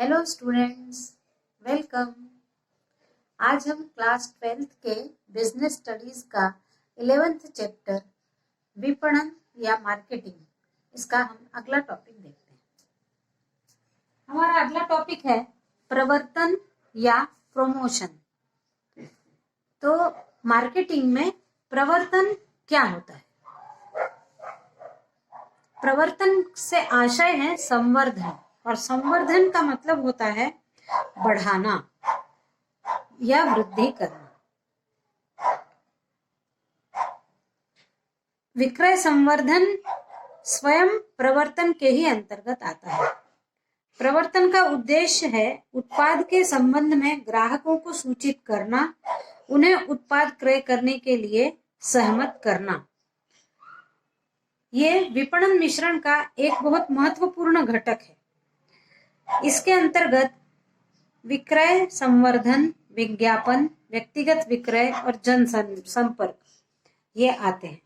Hello students, welcome. आज हम class 12th के बिजनेस स्टडीज का 11th चैप्टर विपणन या मार्केटिंग, इसका हम अगला टॉपिक देखते हैं। हमारा अगला टॉपिक है प्रवर्तन या प्रमोशन। तो मार्केटिंग में प्रवर्तन क्या होता है? प्रवर्तन से आशय है संवर्धन, और संवर्धन का मतलब होता है बढ़ाना या वृद्धि करना। विक्रय संवर्धन स्वयं प्रवर्तन के ही अंतर्गत आता है। प्रवर्तन का उद्देश्य है उत्पाद के संबंध में ग्राहकों को सूचित करना, उन्हें उत्पाद क्रय करने के लिए सहमत करना। ये विपणन मिश्रण का एक बहुत महत्वपूर्ण घटक है। इसके अंतर्गत विक्रय संवर्धन, विज्ञापन, व्यक्तिगत विक्रय और जन संपर्क ये आते हैं।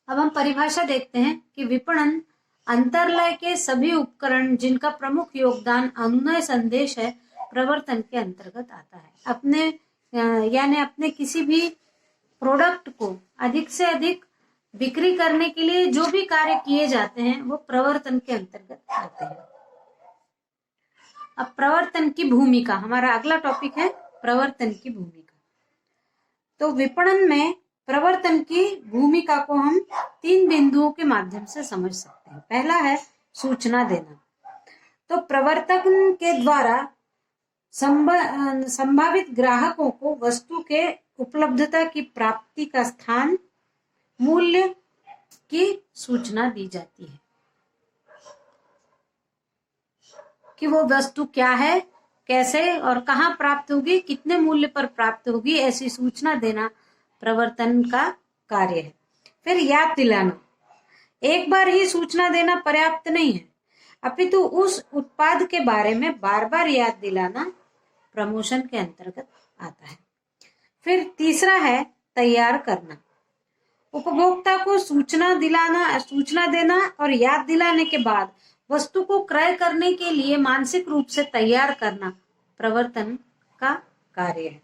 अब हम परिभाषा देखते हैं कि विपणन अंतर्लय के सभी उपकरण जिनका प्रमुख योगदान अनुनय संदेश है, प्रवर्तन के अंतर्गत आता है। अपने किसी भी प्रोडक्ट को अधिक से अधिक बिक्री करने के लिए जो भी कार्य किए जाते हैं वो प्रवर्तन के अंतर्गत आते हैं। अब प्रवर्तन की भूमिका, हमारा अगला टॉपिक है प्रवर्तन की भूमिका। तो विपणन में प्रवर्तन की भूमिका को हम 3 बिंदुओं के माध्यम से समझ सकते हैं। पहला है सूचना देना। तो प्रवर्तन के द्वारा संभावित ग्राहकों को वस्तु के उपलब्धता की प्राप्ति का स्थान, मूल्य की सूचना दी जाती है कि वो वस्तु क्या है, कैसे और कहाँ प्राप्त होगी, कितने मूल्य पर प्राप्त होगी, ऐसी सूचना देना प्रवर्तन का कार्य है। फिर याद दिलाना। एक बार ही सूचना देना पर्याप्त नहीं है, अपितु उस उत्पाद के बारे में बार बार याद दिलाना प्रमोशन के अंतर्गत आता है। फिर तीसरा है तैयार करना। उपभोक्ता को सूचना देना और याद दिलाने के बाद वस्तु को क्रय करने के लिए मानसिक रूप से तैयार करना प्रवर्तन का कार्य है।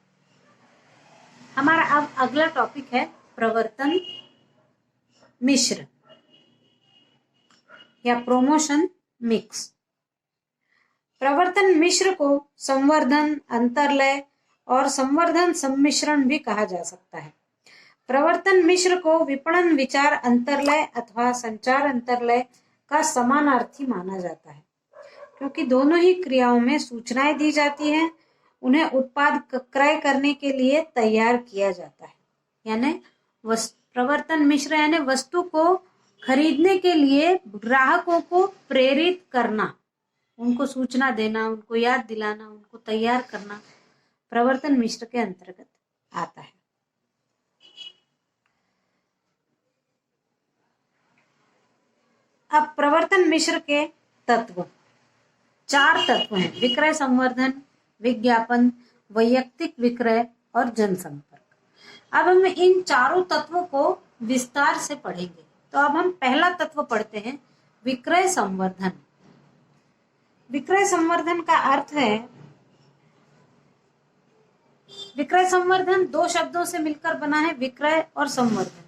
हमारा अब अगला टॉपिक है प्रवर्तन मिश्र या प्रमोशन मिक्स। प्रवर्तन मिश्र को संवर्धन, अंतर्लय और संवर्धन सम्मिश्रण भी कहा जा सकता है। प्रवर्तन मिश्र को विपणन विचार अंतर्लय अथवा संचार अंतर्लय का समानार्थी माना जाता है, क्योंकि दोनों ही क्रियाओं में सूचनाएं दी जाती हैं, उन्हें उत्पाद क्रय करने के लिए तैयार किया जाता है। यानी प्रवर्तन मिश्र यानी वस्तु को खरीदने के लिए ग्राहकों को प्रेरित करना, उनको सूचना देना, उनको याद दिलाना, उनको तैयार करना प्रवर्तन मिश्र के अंतर्गत आता है। अब प्रवर्तन मिश्र के तत्व, 4 तत्व हैं: विक्रय संवर्धन, विज्ञापन, वैयक्तिक विक्रय और जनसंपर्क। अब हम इन चारों तत्वों को विस्तार से पढ़ेंगे। तो अब हम पहला तत्व पढ़ते हैं, विक्रय संवर्धन। विक्रय संवर्धन का अर्थ है, विक्रय संवर्धन 2 शब्दों से मिलकर बना है, विक्रय और संवर्धन।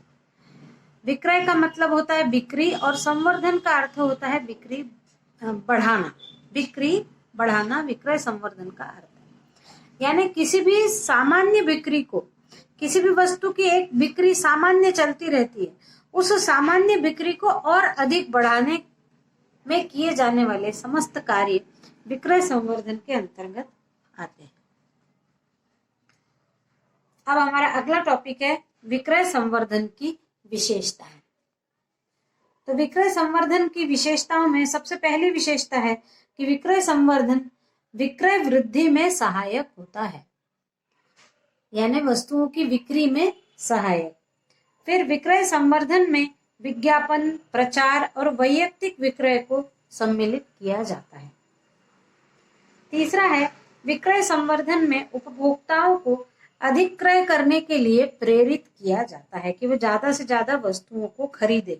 विक्रय का मतलब होता है बिक्री और संवर्धन का अर्थ होता है बिक्री बढ़ाना। बिक्री बढ़ाना विक्रय संवर्धन का अर्थ है। यानी किसी भी सामान्य बिक्री को, किसी भी वस्तु की एक बिक्री सामान्य चलती रहती है, उस सामान्य बिक्री को और अधिक बढ़ाने में किए जाने वाले समस्त कार्य विक्रय संवर्धन के अंतर्गत आते हैं। अब हमारा अगला टॉपिक है विक्रय संवर्धन की विशेषता है। तो विक्रय संवर्धन की विशेषताओं में सबसे पहली विशेषता है कि विक्रय संवर्धन विक्रय वृद्धि में सहायक होता है, यानी वस्तुओं की बिक्री में सहायक। फिर विक्रय संवर्धन में विज्ञापन, प्रचार और वैयक्तिक विक्रय को सम्मिलित किया जाता है। तीसरा है विक्रय संवर्धन में उपभोक्ताओं को अधिक क्रय करने के लिए प्रेरित किया जाता है कि वो ज्यादा से ज्यादा वस्तुओं को खरीदे।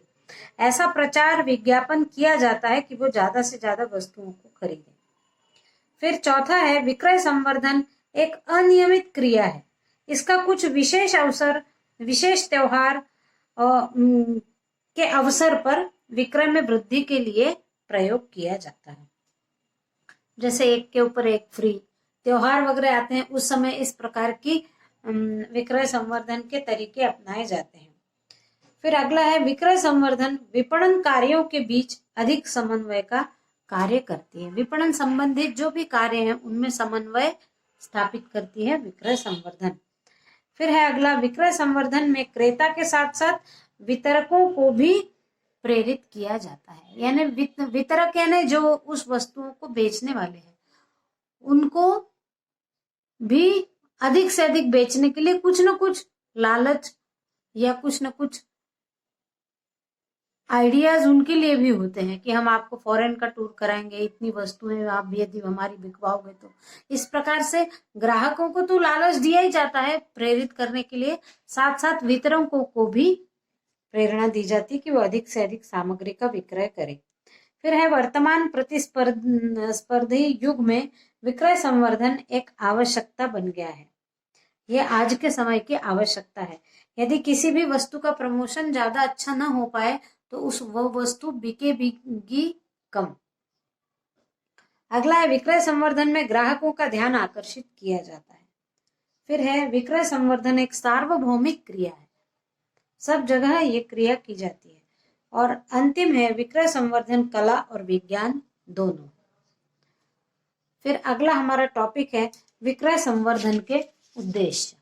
ऐसा प्रचार, विज्ञापन किया जाता है कि वो ज्यादा से ज्यादा वस्तुओं को खरीदे। फिर चौथा है विक्रय संवर्धन एक अनियमित क्रिया है। इसका कुछ विशेष अवसर, विशेष त्योहार के अवसर पर विक्रय में वृद्धि के लिए प्रयोग किया जाता है। जैसे एक के ऊपर एक फ्री, त्योहार वगैरह आते हैं उस समय इस प्रकार की विक्रय संवर्धन के तरीके अपनाए जाते हैं। फिर अगला है विक्रय संवर्धन विपणन कार्यों के बीच अधिक समन्वय का कार्य करती है। विपणन संबंधित जो भी कार्य हैं उनमें समन्वय स्थापित करती है विक्रय संवर्धन। फिर है अगला विक्रय संवर्धन में क्रेता के साथ साथ वितरकों को भी प्रेरित किया जाता है। यानी वितरक यानी जो उस वस्तुओं को बेचने वाले हैं उनको भी अधिक से अधिक बेचने के लिए कुछ न कुछ लालच या कुछ न कुछ आइडियाज उनके लिए भी होते हैं कि हम आपको फॉरेन का टूर कराएंगे, इतनी वस्तुएं आप भी यदि हमारी बिकवाओगे तो। इस प्रकार से ग्राहकों को तो लालच दिया ही जाता है प्रेरित करने के लिए, साथ साथ वितरकों को भी प्रेरणा दी जाती है कि वो अधिक से अधिक सामग्री का विक्रय करें। फिर है वर्तमान प्रतिस्पर्धी युग में विक्रय संवर्धन एक आवश्यकता बन गया है। यह आज के समय की आवश्यकता है। यदि किसी भी वस्तु का प्रमोशन ज्यादा अच्छा ना हो पाए तो वो वस्तु बिकेगी कम। अगला है विक्रय संवर्धन में ग्राहकों का ध्यान आकर्षित किया जाता है। फिर है विक्रय संवर्धन एक सार्वभौमिक क्रिया है, सब जगह ये क्रिया की जाती है। और अंतिम है विक्रय संवर्धन कला और विज्ञान दोनों। फिर अगला हमारा टॉपिक है विक्रय संवर्धन के उद्देश्य।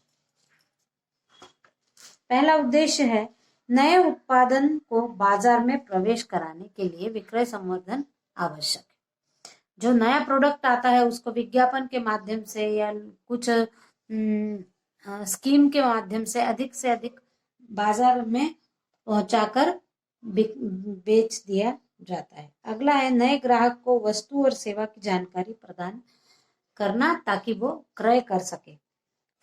पहला उद्देश्य है नए उत्पादन को बाजार में प्रवेश कराने के लिए विक्रय संवर्धन आवश्यक है। जो नया प्रोडक्ट आता है उसको विज्ञापन के माध्यम से या कुछ स्कीम के माध्यम से अधिक बाजार में पहुंचाकर बेच दिया जाता है। अगला है नए ग्राहक को वस्तु और सेवा की जानकारी प्रदान करना ताकि वो क्रय कर सके।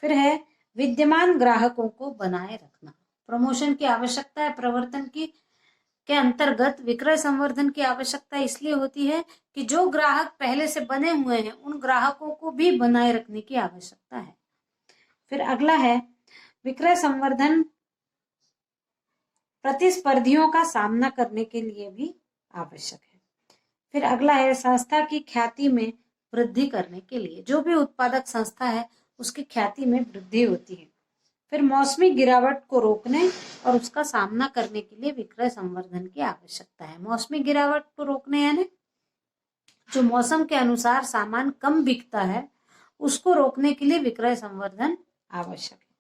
फिर है विद्यमान ग्राहकों को बनाए रखना। प्रमोशन की आवश्यकता है प्रवर्तन की के अंतर्गत विक्रय संवर्धन की आवश्यकता इसलिए होती है कि जो ग्राहक पहले से बने हुए हैं उन ग्राहकों को भी बनाए रखने की आवश्यकता है। फिर अगला है विक्रय संवर्धन प्रतिस्पर्धियों का सामना करने के लिए भी आवश्यक है। फिर अगला है संस्था की ख्याति में वृद्धि करने के लिए। जो भी उत्पादक संस्था है उसकी ख्याति में वृद्धि होती है। फिर मौसमी गिरावट को रोकने और उसका सामना करने के लिए विक्रय संवर्धन की आवश्यकता है। मौसमी गिरावट को रोकने यानी जो मौसम के अनुसार सामान कम बिकता है उसको रोकने के लिए विक्रय संवर्धन आवश्यक है।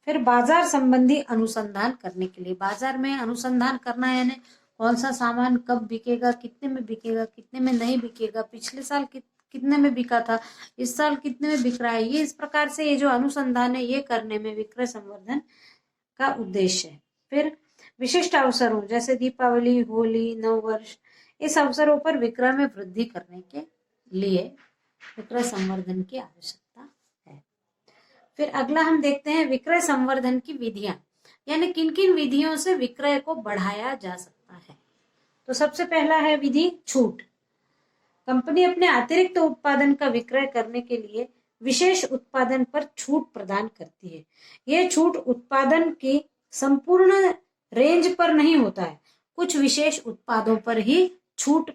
फिर बाजार संबंधी अनुसंधान करने के लिए, बाजार में अनुसंधान करना यानी कौन सा सामान कब बिकेगा, कितने में बिकेगा, कितने में नहीं बिकेगा, पिछले साल कितने में बिका था, इस साल कितने में बिक रहा है। ये इस प्रकार से ये जो अनुसंधान है ये करने में विक्रय संवर्धन का उद्देश्य है। फिर विशिष्ट अवसरों जैसे दीपावली, होली, नववर्ष, इस अवसरों पर विक्रय में वृद्धि करने के लिए विक्रय संवर्धन की आवश्यकता है। फिर अगला हम देखते हैं विक्रय संवर्धन की विधियां, यानी किन किन विधियों से विक्रय को बढ़ाया जा सकता है। तो सबसे पहला है विधि छूट। कंपनी अपने अतिरिक्त उत्पादन का विक्रय करने के लिए विशेष उत्पादन पर छूट प्रदान करती है। यह छूट उत्पादन की संपूर्ण रेंज पर नहीं होता है, कुछ विशेष उत्पादों पर ही छूट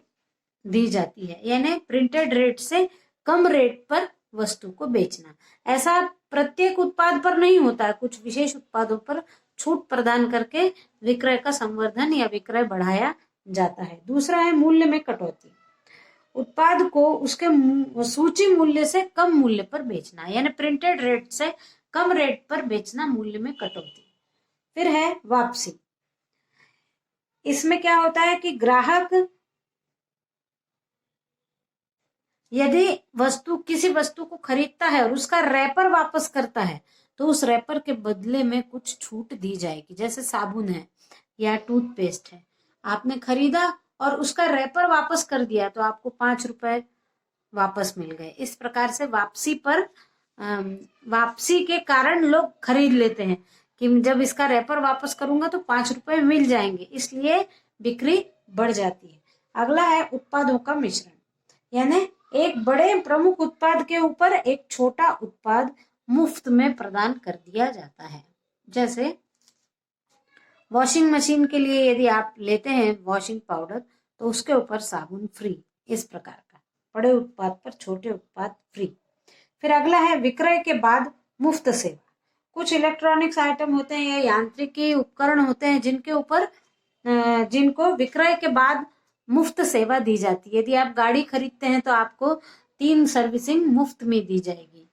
दी जाती है। यानी प्रिंटेड रेट से कम रेट पर वस्तु को बेचना, ऐसा प्रत्येक उत्पाद पर नहीं होता है, कुछ विशेष उत्पादों पर छूट प्रदान करके विक्रय का संवर्धन या विक्रय बढ़ाया जाता है। दूसरा है मूल्य में कटौती। उत्पाद को उसके सूची मूल्य से कम मूल्य पर बेचना, यानी प्रिंटेड रेट से कम रेट पर बेचना, मूल्य में कटौती। फिर है वापसी। इसमें क्या होता है कि ग्राहक यदि किसी वस्तु को खरीदता है और उसका रैपर वापस करता है तो उस रैपर के बदले में कुछ छूट दी जाएगी। जैसे साबुन है या टूथपेस्ट है, आपने खरीदा और उसका रैपर वापस कर दिया तो आपको 5 रुपए वापस मिल गए। इस प्रकार से वापसी के कारण लोग खरीद लेते हैं कि जब इसका रैपर वापस करूंगा तो 5 रुपए मिल जाएंगे, इसलिए बिक्री बढ़ जाती है। अगला है उत्पादों का मिश्रण, यानी एक बड़े प्रमुख उत्पाद के ऊपर एक छोटा उत्पाद मुफ्त में प्रदान कर दिया जाता है। जैसे वॉशिंग मशीन के लिए यदि आप लेते हैं वॉशिंग पाउडर तो उसके ऊपर साबुन फ्री, इस प्रकार का बड़े उत्पाद पर छोटे उत्पाद फ्री। फिर अगला है विक्रय के बाद मुफ्त सेवा। कुछ इलेक्ट्रॉनिक्स आइटम होते हैं या यांत्रिकी उपकरण होते हैं जिनको विक्रय के बाद मुफ्त सेवा दी जाती है। यदि आप गाड़ी खरीदते हैं तो आपको 3 सर्विसिंग मुफ्त में दी जाएगी।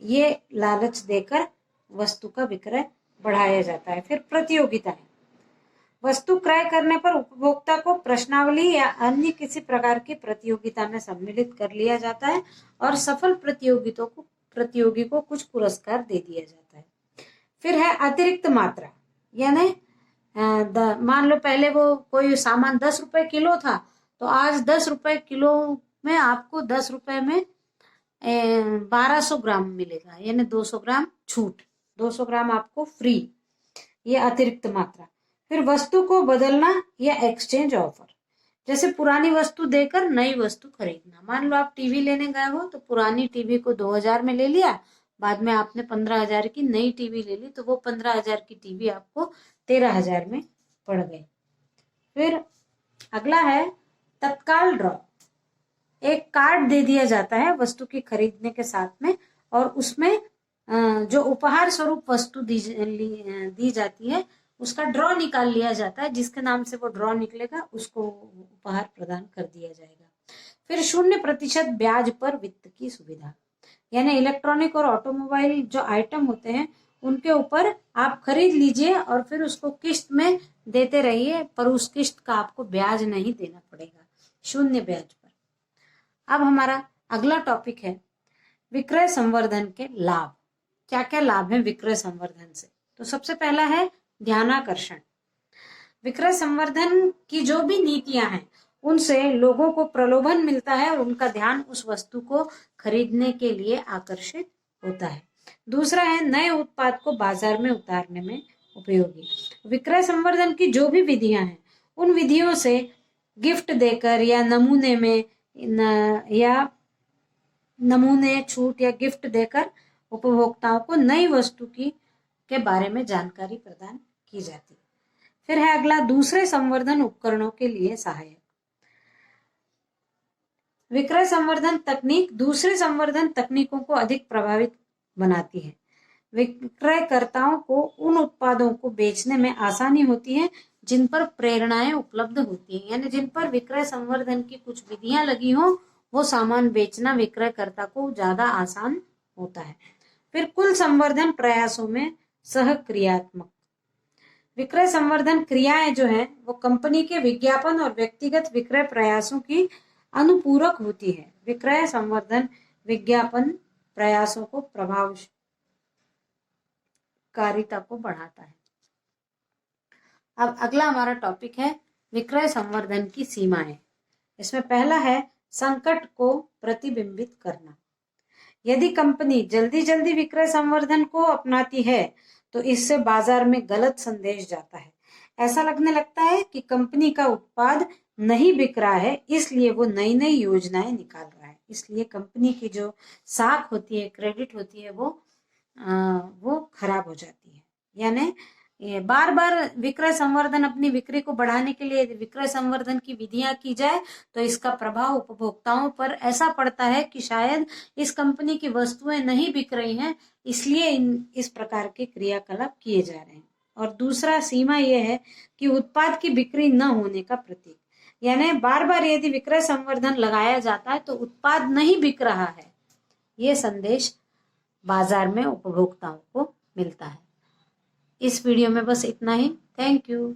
ये लालच देकर वस्तु का विक्रय बढ़ाया जाता है। फिर प्रतियोगिताएं, वस्तु क्रय करने पर उपभोक्ता को प्रश्नावली या अन्य किसी प्रकार की प्रतियोगिता में सम्मिलित कर लिया जाता है और सफल प्रतियोगी को कुछ पुरस्कार दे दिया जाता है। फिर है अतिरिक्त मात्रा, यानी मान लो पहले वो कोई सामान 10 रुपए किलो था तो आज 10 रुपए किलो में आपको 10 रुपए में 1200 ग्राम मिलेगा, यानी 200 ग्राम छूट, 200 ग्राम आपको फ्री, ये अतिरिक्त मात्रा। फिर वस्तु को बदलना या एक्सचेंज ऑफर, जैसे पुरानी वस्तु देकर नई वस्तु खरीदना। मान लो आप टीवी लेने गए हो तो पुरानी टीवी को 2000 में ले लिया, बाद में आपने 15,000 की नई टीवी ले ली तो वो 15,000 की टीवी आपको 13,000 में पड़ गई। फिर अगला है तत्काल ड्रॉ। एक कार्ड दे दिया जाता है वस्तु की खरीदने के साथ में और उसमें जो उपहार स्वरूप वस्तु दी जाती है उसका ड्रॉ निकाल लिया जाता है। जिसके नाम से वो ड्रॉ निकलेगा उसको उपहार प्रदान कर दिया जाएगा। फिर 0% ब्याज पर वित्त की सुविधा, यानी इलेक्ट्रॉनिक और ऑटोमोबाइल जो आइटम होते हैं उनके ऊपर आप खरीद लीजिए और फिर उसको किस्त में देते रहिए, पर उस किस्त का आपको ब्याज नहीं देना पड़ेगा, 0 ब्याज पर। अब हमारा अगला टॉपिक है विक्रय संवर्धन के लाभ। क्या क्या लाभ है विक्रय संवर्धन से? तो सबसे पहला है ध्यानाकर्षण। विक्रय संवर्धन की जो भी नीतियां हैं उनसे लोगों को प्रलोभन मिलता है और उनका ध्यान उस वस्तु को खरीदने के लिए आकर्षित होता है। दूसरा है नए उत्पाद को बाजार में उतारने में उपयोगी। विक्रय संवर्धन की जो भी विधियां हैं उन विधियों से गिफ्ट देकर या नमूने छूट या गिफ्ट देकर उपभोक्ताओं को नई वस्तु के बारे में जानकारी प्रदान की जाती है। फिर है अगला दूसरे संवर्धन उपकरणों के लिए सहायक। विक्रय संवर्धन तकनीक दूसरे संवर्धन तकनीकों को अधिक प्रभावित बनाती है। विक्रयकर्ताओं को उन उत्पादों को बेचने में आसानी होती है जिन पर प्रेरणाएं उपलब्ध होती हैं, यानी जिन पर विक्रय संवर्धन की कुछ विधियां लगी हो वो सामान बेचना विक्रयकर्ता को ज्यादा आसान होता है। फिर कुल संवर्धन प्रयासों में सहक्रियात्मक। विक्रय संवर्धन क्रियाएं जो है वो कंपनी के विज्ञापन और व्यक्तिगत विक्रय प्रयासों की अनुपूरक होती है। विक्रय संवर्धन विज्ञापन प्रयासों को प्रभावकारिता को बढ़ाता है। अब अगला हमारा टॉपिक है विक्रय संवर्धन की सीमाएं। इसमें पहला है संकट को प्रतिबिंबित करना। यदि कंपनी जल्दी जल्दी विक्रय संवर्धन को अपनाती है तो इससे बाजार में गलत संदेश जाता है। ऐसा लगने लगता है कि कंपनी का उत्पाद नहीं बिक रहा है, इसलिए वो नई नई योजनाएं निकाल रहा है। इसलिए कंपनी की जो साख होती है, क्रेडिट होती है, वो खराब हो जाती है। यानी बार बार विक्रय संवर्धन, अपनी बिक्री को बढ़ाने के लिए विक्रय संवर्धन की विधियां की जाए तो इसका प्रभाव उपभोक्ताओं पर ऐसा पड़ता है कि शायद इस कंपनी की वस्तुएं नहीं बिक रही हैं, इसलिए इस प्रकार के क्रियाकलाप किए जा रहे हैं। और दूसरा सीमा यह है कि उत्पाद की बिक्री न होने का प्रतीक, यानी बार बार यदि विक्रय संवर्धन लगाया जाता है तो उत्पाद नहीं बिक रहा है, ये संदेश बाजार में उपभोक्ताओं को मिलता है। इस वीडियो में बस इतना ही। Thank you.